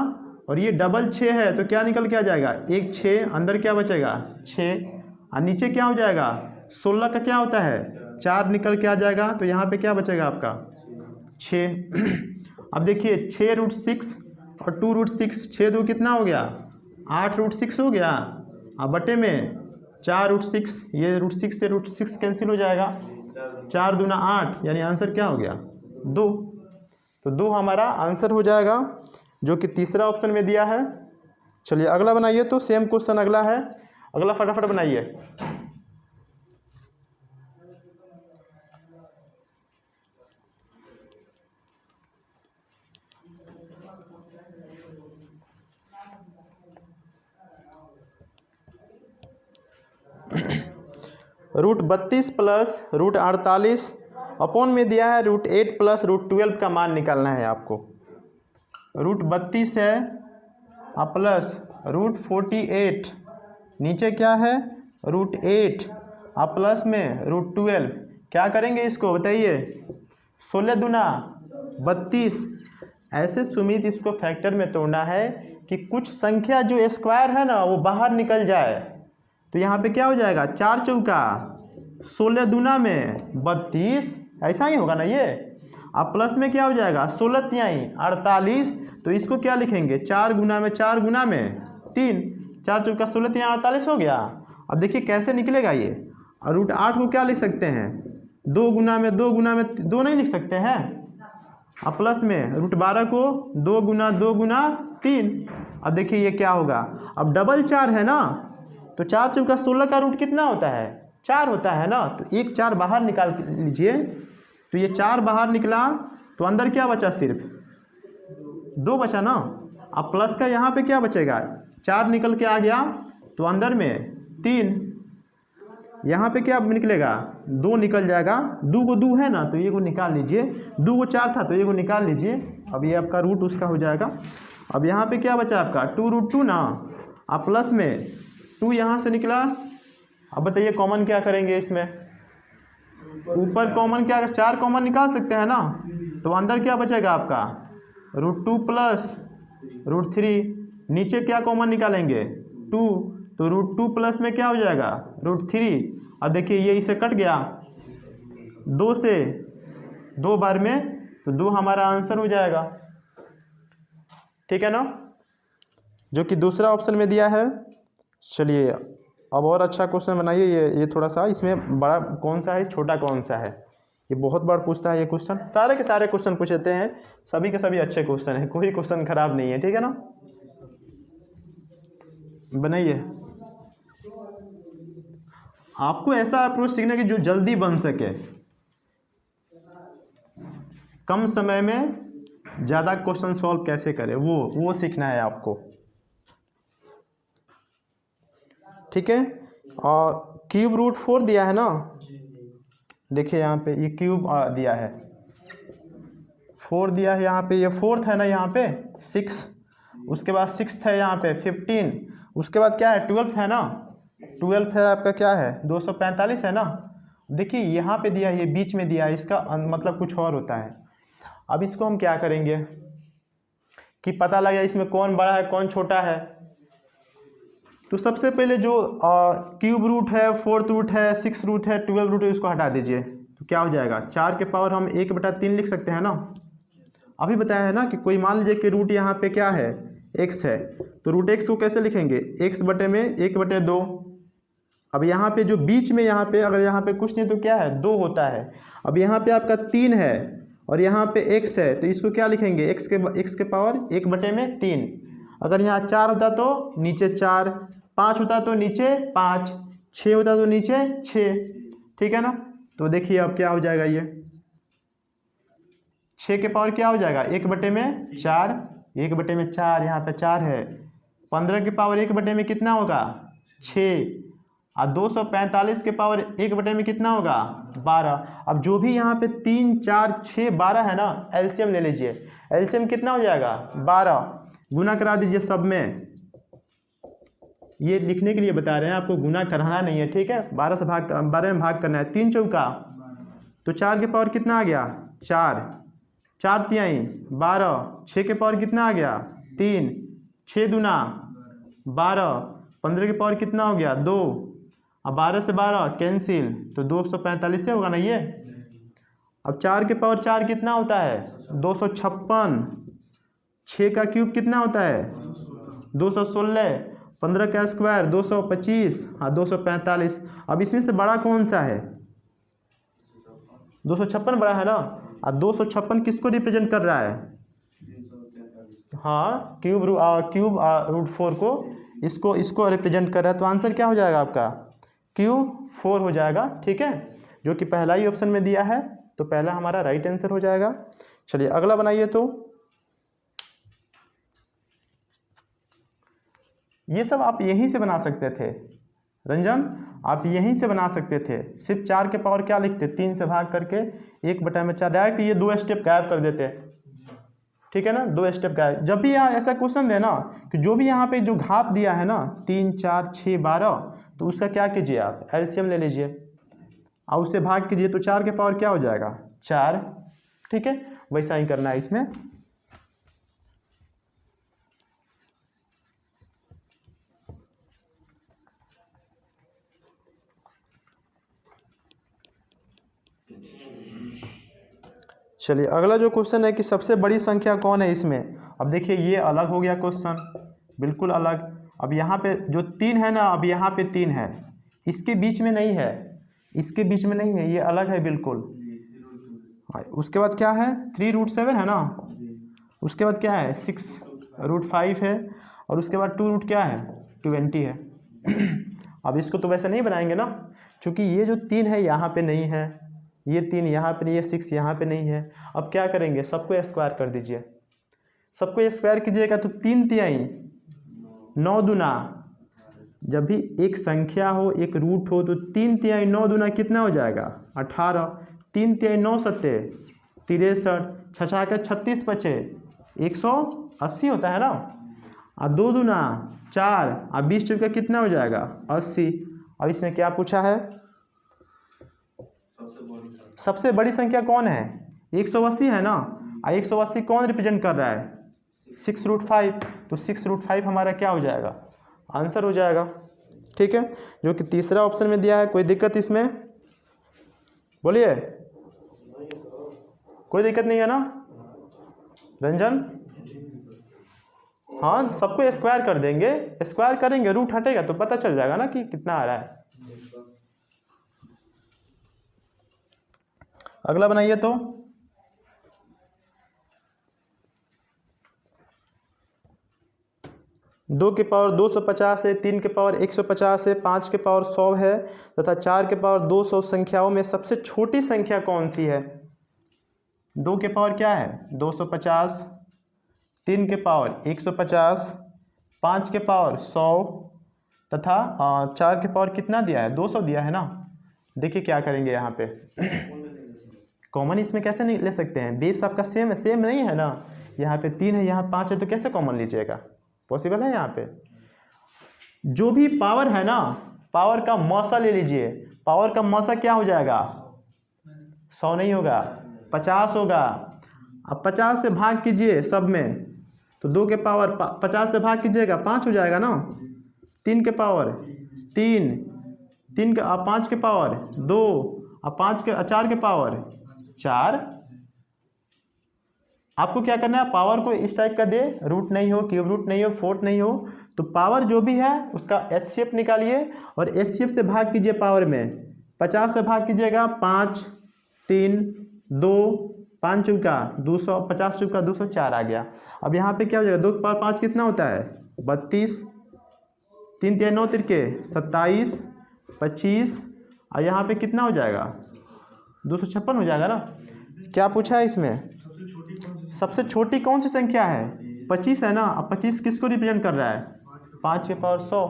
और ये डबल 6 है तो क्या निकल के आ जाएगा? 1 6, अंदर क्या बचेगा? 6, और नीचे क्या हो जाएगा? 16 का क्या होता है? 4 निकल के आ जाएगा, तो यहाँ पे क्या बचेगा आपका? 6। अब देखिए 6 रूट 6 और 2 रूट 6, 6 2 कितना हो गया? 8 रूट 6 हो गया। अब बटे में 4 रूट 6, ये रूट 6 से रूट 6 कैंसिल हो जाएगा। 4 दूना 8, यानी आंसर क्या हो गया? 2। तो 2 हमारा आंसर हो जाएगा, जो कि तीसरा ऑप्शन में दिया है। चलिए अगला बनाइए तो सेम क्वेश्चन अगला है। अगला फटाफट बनाइए। रूट 32 प्लस रूट 48 अपॉन में दिया है रूट 8 प्लस रूट 12 का मान निकालना है आपको। रूट 32 है और प्लस रूट 48, नीचे क्या है? रूट 8 और प्लस में रूट 12। क्या करेंगे इसको बताइए? 16 दूना 32। ऐसे सुमित इसको फैक्टर में तोड़ना है कि कुछ संख्या जो स्क्वायर है ना वो बाहर निकल जाए। तो यहाँ पे क्या हो जाएगा? 4 चौका 16 दूना में 32, ऐसा ही होगा ना ये। अब प्लस में क्या हो जाएगा? 16 तिहाई 48, तो इसको क्या लिखेंगे? 4 गुना में 4 गुना में 3, 4 चौका 16 तिहाई 48 हो गया। अब देखिए कैसे निकलेगा ये। और रूट 8 को क्या लिख सकते हैं? 2 गुना में 2 नहीं लिख सकते हैं। अब प्लस में √12 को 2 गुना 3। अब देखिए ये क्या होगा, अब डबल 4 है ना, तो 4 चौका 16 का रूट कितना होता है, 4 होता है ना, तो एक 4 बाहर निकाल लीजिए। तो ये 4 बाहर निकला तो अंदर क्या बचा, सिर्फ 2 बचा ना। अब प्लस का यहाँ पे क्या बचेगा, 4 निकल के आ गया तो अंदर में 3, यहाँ पे क्या निकलेगा, 2 निकल जाएगा। 2 को 2 है ना, तो ये को निकाल लीजिए। 2 को 4 था तो ये को निकाल लीजिए। अब ये आपका रूट उसका हो जाएगा। अब यहाँ पे क्या बचा आपका 2√2 ना, अब प्लस में 2 यहाँ से निकला। अब बताइए कॉमन क्या करेंगे इसमें, ऊपर कॉमन क्या, 4 कॉमन निकाल सकते हैं ना, तो अंदर क्या बचेगा आपका √2 प्लस √3। नीचे क्या कॉमन निकालेंगे 2, तो √2 प्लस में क्या हो जाएगा √3। अब देखिए ये इसे कट गया 2 से 2 बार में, तो 2 हमारा आंसर हो जाएगा। ठीक है ना, जो कि दूसरा ऑप्शन में दिया है। चलिए अब और अच्छा क्वेश्चन बनाइए। ये थोड़ा सा इसमें बड़ा कौन सा है, छोटा कौन सा है, ये बहुत बार पूछता है ये क्वेश्चन। सारे के सारे क्वेश्चन पूछते हैं, सभी के सभी अच्छे क्वेश्चन हैं, कोई क्वेश्चन खराब नहीं है। ठीक है ना, बनाइए। आपको ऐसा अप्रोच सीखना कि जो जल्दी बन सके, कम समय में ज़्यादा क्वेश्चन सॉल्व कैसे करें, वो सीखना है आपको। ठीक है, और क्यूब √4 दिया है ना, देखिए यहाँ पे ये क्यूब दिया है, 4 दिया है यहाँ पे, ये 4th है ना, यहाँ पे 6, उसके बाद 6th है यहाँ पे 15, उसके बाद क्या है 12th है ना, 12th है आपका क्या है 245 है ना। देखिए यहाँ पे दिया है, ये बीच में दिया है, इसका मतलब कुछ और होता है। अब इसको हम क्या करेंगे कि पता लगे इसमें कौन बड़ा है कौन छोटा है। तो सबसे पहले जो क्यूब रूट है, 4th रूट है, 6th रूट है, 12th रूट है, उसको हटा दीजिए। तो क्या हो जाएगा, 4 के पावर हम 1/3 लिख सकते हैं ना। अभी बताया है ना कि कोई मान लीजिए कि रूट यहाँ पे क्या है x है, तो √x को कैसे लिखेंगे, x बटे में 1/2। अब यहाँ पे जो बीच में यहाँ पे अगर यहाँ पे कुछ नहीं तो क्या है 2 होता है। अब यहाँ पे आपका 3 है और यहाँ पे x है, तो इसको क्या लिखेंगे, x के पावर 1/3। अगर यहाँ 4 होता तो नीचे 4, 5 होता तो नीचे 5, 6 होता तो नीचे 6। ठीक है ना, तो देखिए अब क्या हो जाएगा, ये 6 के पावर क्या हो जाएगा 1/4, 1/4 यहाँ पे 4 है। 15 के पावर 1/में कितना होगा 6, और 245 के पावर 1/में कितना होगा 12। अब जो भी यहाँ पे 3, 4, 6, 12 है ना, एलसीएम ले लीजिए। एलसीएम कितना हो जाएगा 12, गुना करा दीजिए सब में। ये लिखने के लिए बता रहे हैं, आपको गुना कराना नहीं है। ठीक है, 12 में भाग करना है। 3 चौका तो 4 के पावर कितना आ गया 4, 4 तिहाई 12, 6 के पावर कितना आ गया 3, 6 दूना 12, 15 के पावर कितना हो गया 2, अब 12 से 12 कैंसिल, तो 245 से होगा ना ये। अब 4 के पावर 4 कितना होता है 256, 6 का क्यूब कितना होता है 216, 15 का स्क्वायर 225, हाँ 245। अब इसमें से बड़ा कौन सा है 256 बड़ा है ना। अब 256 किसको रिप्रेजेंट कर रहा है, हाँ क्यूब √4 को, इसको रिप्रेजेंट कर रहा है। तो आंसर क्या हो जाएगा आपका Q4 हो जाएगा। ठीक है, जो कि पहला ही ऑप्शन में दिया है, तो पहला हमारा राइट आंसर हो जाएगा। चलिए अगला बनाइए। तो ये सब आप यहीं से बना सकते थे रंजन, आप यहीं से बना सकते थे। सिर्फ 4 के पावर क्या लिखते, 3 से भाग करके 1/4 डायरेक्ट ये 2 स्टेप गायब कर देते। ठीक है ना, 2 स्टेप गायब। जब भी यहाँ ऐसा क्वेश्चन देना कि जो भी यहाँ पे जो घात दिया है ना 3, 4, 6, 12, तो उसका क्या कीजिए आप एलसीएम ले लीजिए और उससे भाग कीजिए, तो 4 के पावर क्या हो जाएगा 4। ठीक है, वैसा ही करना है इसमें। चलिए अगला जो क्वेश्चन है कि सबसे बड़ी संख्या कौन है इसमें। अब देखिए ये अलग हो गया क्वेश्चन, बिल्कुल अलग। अब यहाँ पे जो 3 है ना, अब यहाँ पे 3 है, इसके बीच में नहीं है, इसके बीच में नहीं है, ये अलग है बिल्कुल। उसके बाद क्या है 3√7 है ना, उसके बाद क्या है 6√5 है, और उसके बाद 2 क्या है 20 है। अब इसको तो वैसे नहीं बनाएंगे ना, क्योंकि ये जो 3 है यहाँ पे नहीं है, ये 3 यहाँ पे नहीं है, 6 यहाँ पे नहीं है। अब क्या करेंगे, सबको स्क्वायर कर दीजिए, सबको स्क्वायर कीजिएगा तो 3 तिहाई 9 दूना, जब भी एक संख्या हो एक रूट हो तो 3 तिहाई 9 दूना कितना हो जाएगा 18, 3 तिहाई 9 सत्ते 63, 6 के 36 बचे 180 होता है ना, और 2 दूना 4, और 20 चौका कितना हो जाएगा 80। अब इसमें क्या पूछा है, सबसे बड़ी संख्या कौन है 180 है ना, और 180 कौन रिप्रेजेंट कर रहा है 6√5, तो 6√5 हमारा क्या हो जाएगा आंसर हो जाएगा। ठीक है, जो कि तीसरा ऑप्शन में दिया है। कोई दिक्कत इसमें बोलिए, कोई दिक्कत नहीं है ना रंजन? हाँ, सबको स्क्वायर कर देंगे, स्क्वायर करेंगे रूट हटेगा तो पता चल जाएगा ना कि कितना आ रहा है। अगला बनाइए तो 2 की पावर 250 है, 3 की पावर 150 है, 5 की पावर 100 है तथा 4 की पावर 200 संख्याओं में सबसे छोटी संख्या कौन सी है। 2 की पावर क्या है 250, 3 के पावर 150, 5 के पावर 100 तथा 4 के पावर कितना दिया है 200 दिया है ना। देखिए क्या करेंगे यहाँ पे कॉमन इसमें कैसे नहीं ले सकते हैं, बेस आपका सेम है, सेम नहीं है ना, यहाँ पे 3 है यहाँ 5 है, तो कैसे कॉमन लीजिएगा, पॉसिबल है। यहाँ पे जो भी पावर है ना, पावर का मौसा ले लीजिए, पावर का मौसा क्या हो जाएगा 100 नहीं होगा 50 होगा। अब 50 से भाग कीजिए सब में, तो 2 के पावर 50 से भाग कीजिएगा 5 हो जाएगा ना, 3 के पावर 3, 3 के 5 के पावर 2, अब 4 के पावर 4। आपको क्या करना है, पावर को इस टाइप का दे, रूट नहीं हो, क्यूब रूट नहीं हो, फोर्थ नहीं हो, तो पावर जो भी है उसका HCF निकालिए और HCF से भाग कीजिए पावर में। 50 से भाग कीजिएगा 5, 3, 2, 5 चौका 200, 50 चौका 200, 4 आ गया। अब यहाँ पे क्या हो जाएगा 2 की पावर 5 कितना होता है 32, 3 3 9 तिरके 27, 25, और यहाँ पे कितना हो जाएगा 256 हो जाएगा ना। क्या पूछा है इसमें, सबसे छोटी कौन सी संख्या है 25 है ना। अब 25 किसको रिप्रेजेंट कर रहा है 5 के पावर 100,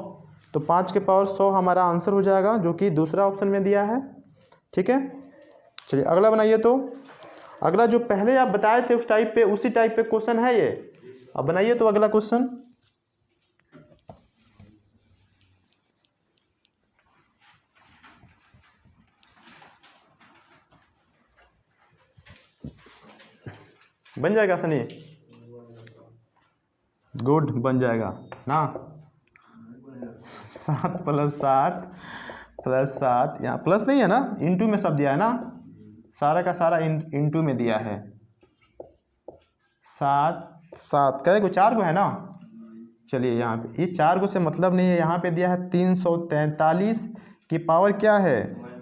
तो 5 के पावर 100 हमारा आंसर हो जाएगा, जो कि दूसरा ऑप्शन में दिया है। ठीक है, चलिए अगला बनाइए। तो अगला जो पहले आप बताए थे उस टाइप पे, उसी टाइप पे क्वेश्चन है ये। अब बनाइए तो अगला क्वेश्चन। बन जाएगा सनी, गुड बन जाएगा ना। 7 + 7 + 7, यहाँ प्लस नहीं है ना, इंटू में सब दिया है ना, सारा का सारा इंटू में दिया है। 7 7 कहे को 4 को है ना। चलिए यहाँ पे ये 4 को से मतलब नहीं है, यहाँ पे दिया है 343 की पावर क्या है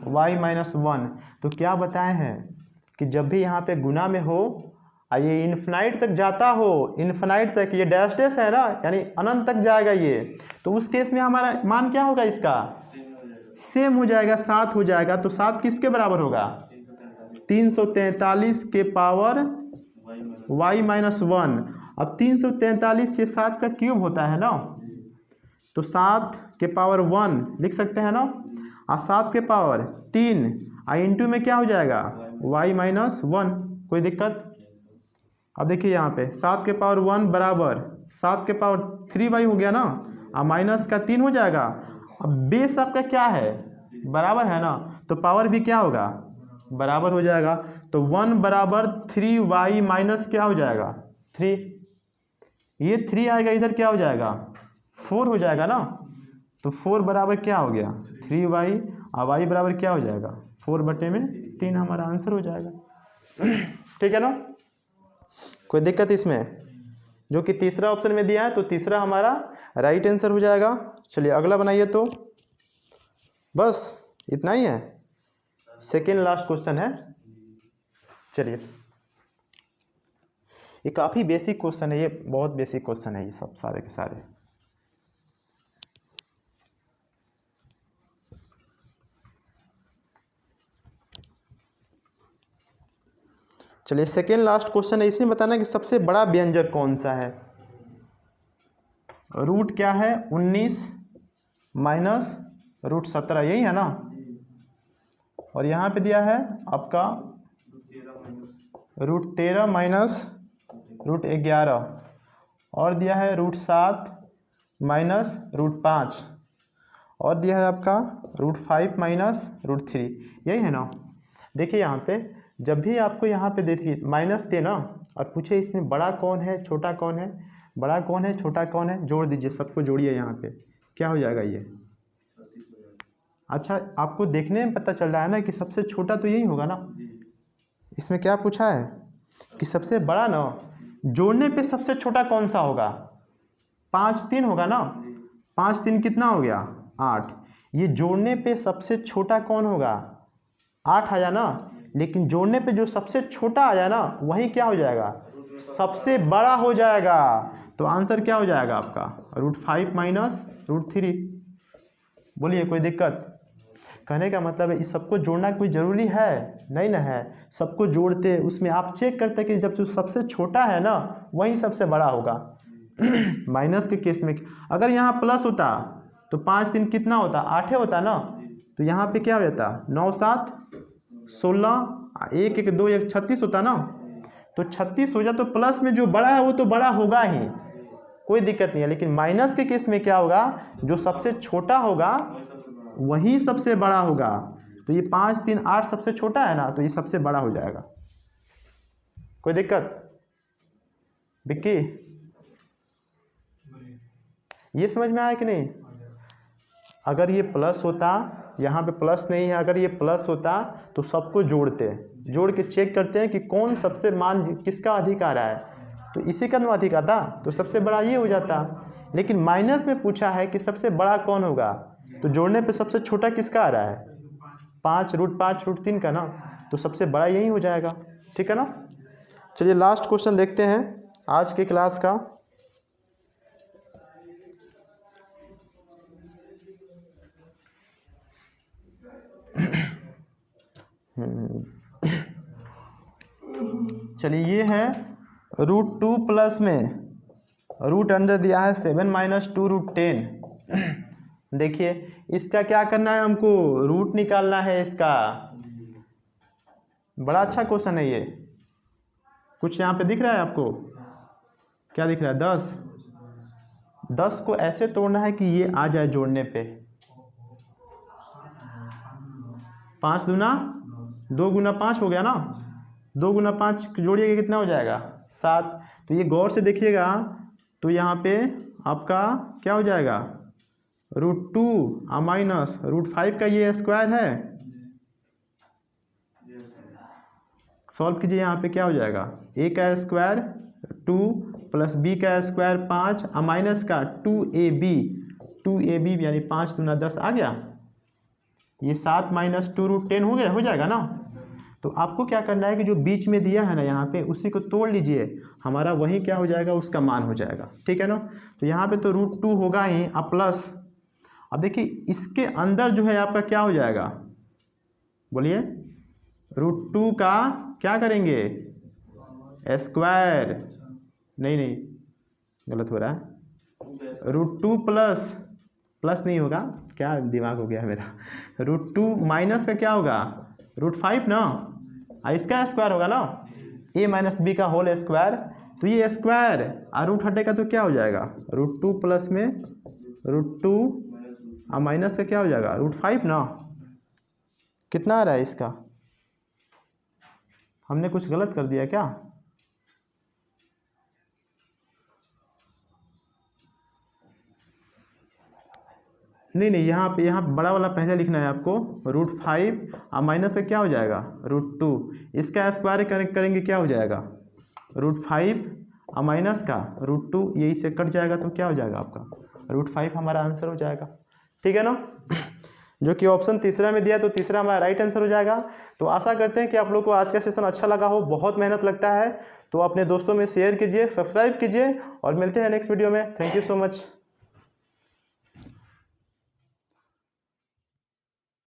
y-1। तो क्या बताए हैं कि जब भी यहाँ पे गुना में हो ये इन्फिनाइट तक जाता हो, इन्फिनाइट तक, ये डैश डैश है ना, यानी अनंत तक जाएगा ये, तो उस केस में हमारा मान क्या होगा इसका सेम हो जाएगा 7 हो जाएगा। तो 7 किसके बराबर होगा 343 के पावर y-1। अब 343 ये 7 का क्यूब होता है ना, तो 7 के पावर 1 लिख सकते हैं ना, और 7 के पावर 3 इंटू में क्या हो जाएगा y-1। कोई दिक्कत। अब देखिए यहाँ पे 7 के पावर 1 बराबर 7 के पावर 3y हो गया ना, और माइनस का 3 हो जाएगा। अब बेस आपका क्या है बराबर है ना, तो पावर भी क्या होगा बराबर हो जाएगा। तो 1 बराबर 3y माइनस क्या हो जाएगा 3, ये 3 आएगा इधर क्या हो जाएगा 4 हो जाएगा ना। तो 4 बराबर क्या हो गया 3y, और y बराबर क्या हो जाएगा 4/3 हमारा आंसर हो जाएगा। ठीक है ना, कोई दिक्कत इसमें, जो कि तीसरा ऑप्शन में दिया है, तो तीसरा हमारा राइट आंसर हो जाएगा। चलिए अगला बनाइए। तो बस इतना ही है। सेकेंड लास्ट क्वेश्चन है। चलिए, ये काफ़ी बेसिक क्वेश्चन है, ये बहुत बेसिक क्वेश्चन है ये सब सारे के सारे। चलिए, सेकेंड लास्ट क्वेश्चन है, इसमें बताना कि सबसे बड़ा व्यंजक कौन सा है। रूट क्या है 19 माइनस रूट 17, यही है ना। और यहाँ पे दिया है आपका रूट 13 माइनस रूट 11, और दिया है रूट 7 माइनस रूट 5, और दिया है आपका रूट 5 माइनस रूट 3, यही है ना। देखिए यहाँ पे जब भी आपको यहाँ पे देखिए माइनस देना और पूछे इसमें बड़ा कौन है छोटा कौन है, बड़ा कौन है छोटा कौन है, जोड़ दीजिए, सबको जोड़िए। यहाँ पे क्या हो जाएगा ये। अच्छा, आपको देखने में पता चल रहा है ना कि सबसे छोटा तो यही होगा ना। इसमें क्या पूछा है कि सबसे बड़ा ना, जोड़ने पे सबसे छोटा कौन सा होगा। 5 3 होगा ना, 5 3 कितना हो गया 8। ये जोड़ने पे सबसे छोटा कौन होगा 8 आया ना, लेकिन जोड़ने पे जो सबसे छोटा आया ना वही क्या हो जाएगा सबसे बड़ा हो जाएगा। तो आंसर क्या हो जाएगा आपका रूट 5 माइनस रूट 3। बोलिए कोई दिक्कत। कहने का मतलब है इस सबको जोड़ना कोई ज़रूरी है नहीं ना है, सबको जोड़ते उसमें आप चेक करते कि जब जो सबसे छोटा है ना वही सबसे बड़ा होगा। माइनस के केस में अगर यहाँ प्लस होता तो 5 3 कितना होता 8 होता ना, तो यहाँ पे क्या हो जाता 9 7 16 1 1 2 1 36 होता ना। तो 36 हो जाए तो प्लस में जो बड़ा है वो तो बड़ा होगा ही, कोई दिक्कत नहीं है। लेकिन माइनस के केस में क्या होगा, जो सबसे छोटा होगा वही सबसे बड़ा होगा। तो ये 5 3 8 सबसे छोटा है ना, तो ये सबसे बड़ा हो जाएगा। कोई दिक्कत विक्की, ये समझ में आया कि नहीं। अगर ये प्लस होता, यहाँ पे प्लस नहीं है, अगर ये प्लस होता तो सबको जोड़ते, जोड़ के चेक करते हैं कि कौन सबसे मान किसका अधिक आ रहा है, तो इसी का अधिक आता तो सबसे बड़ा ये हो जाता। लेकिन माइनस में पूछा है कि सबसे बड़ा कौन होगा, तो जोड़ने पे सबसे छोटा किसका आ रहा है 5 रूट 3 का ना, तो सबसे बड़ा यही हो जाएगा। ठीक है ना। चलिए लास्ट क्वेश्चन देखते हैं आज के क्लास का। चलिए ये है रूट 2 प्लस में रूट अंडर दिया है 7 माइनस 2 रूट 10। देखिए इसका क्या करना है, हमको रूट निकालना है इसका। बड़ा अच्छा क्वेश्चन है ये। कुछ यहाँ पे दिख रहा है आपको, क्या दिख रहा है 10 को ऐसे तोड़ना है कि ये आ जाए जोड़ने पे। 5 दूना 2 गुना 5 हो गया ना, 2 गुना 5 जोड़िएगा कितना हो जाएगा 7। तो ये गौर से देखिएगा, तो यहाँ पे आपका क्या हो जाएगा रूट 2 माइनस रूट 5 का ये स्क्वायर है। सॉल्व कीजिए, यहाँ पे क्या हो जाएगा a का स्क्वायर 2 प्लस b का स्क्वायर 5 माइनस का 2ab यानी 5 दूना 10 आ गया। ये 7 माइनस 2 रूट 10 हो गया, हो जाएगा ना। तो आपको क्या करना है कि जो बीच में दिया है ना यहाँ पे उसी को तोड़ लीजिए, हमारा वही क्या हो जाएगा उसका मान हो जाएगा। ठीक है ना। तो यहाँ पे तो रूट 2 होगा ही, अब प्लस, अब देखिए इसके अंदर जो है आपका क्या हो जाएगा, बोलिए रूट 2 का क्या करेंगे स्क्वायर, नहीं गलत हो रहा है, रूट 2 प्लस नहीं होगा, क्या दिमाग हो गया है मेरा। रूट 2 माइनस का क्या होगा रूट 5 ना, इसका स्क्वायर होगा ना a माइनस बी का होल स्क्वायर। तो ये स्क्वायर और रूट हटेगा तो क्या हो जाएगा रूट 2 प्लस में रूट 2 माइनस का क्या हो जाएगा रूट 5 ना। कितना आ रहा है इसका, हमने कुछ गलत कर दिया क्या। नहीं यहाँ पे बड़ा वाला पहले लिखना है आपको, रूट 5 माइनस का क्या हो जाएगा रूट 2, इसका स्क्वायर करेंगे क्या हो जाएगा रूट 5 माइनस का रूट 2, यही से कट जाएगा तो क्या हो जाएगा आपका रूट 5 हमारा आंसर हो जाएगा। ठीक है ना। जो कि ऑप्शन तीसरा में दिया है, तो तीसरा हमारा राइट आंसर हो जाएगा। तो आशा करते हैं कि आप लोग को आज का सेशन अच्छा लगा हो। बहुत मेहनत लगता है, तो अपने दोस्तों में शेयर कीजिए, सब्सक्राइब कीजिए और मिलते हैं नेक्स्ट वीडियो में। Thank you so much.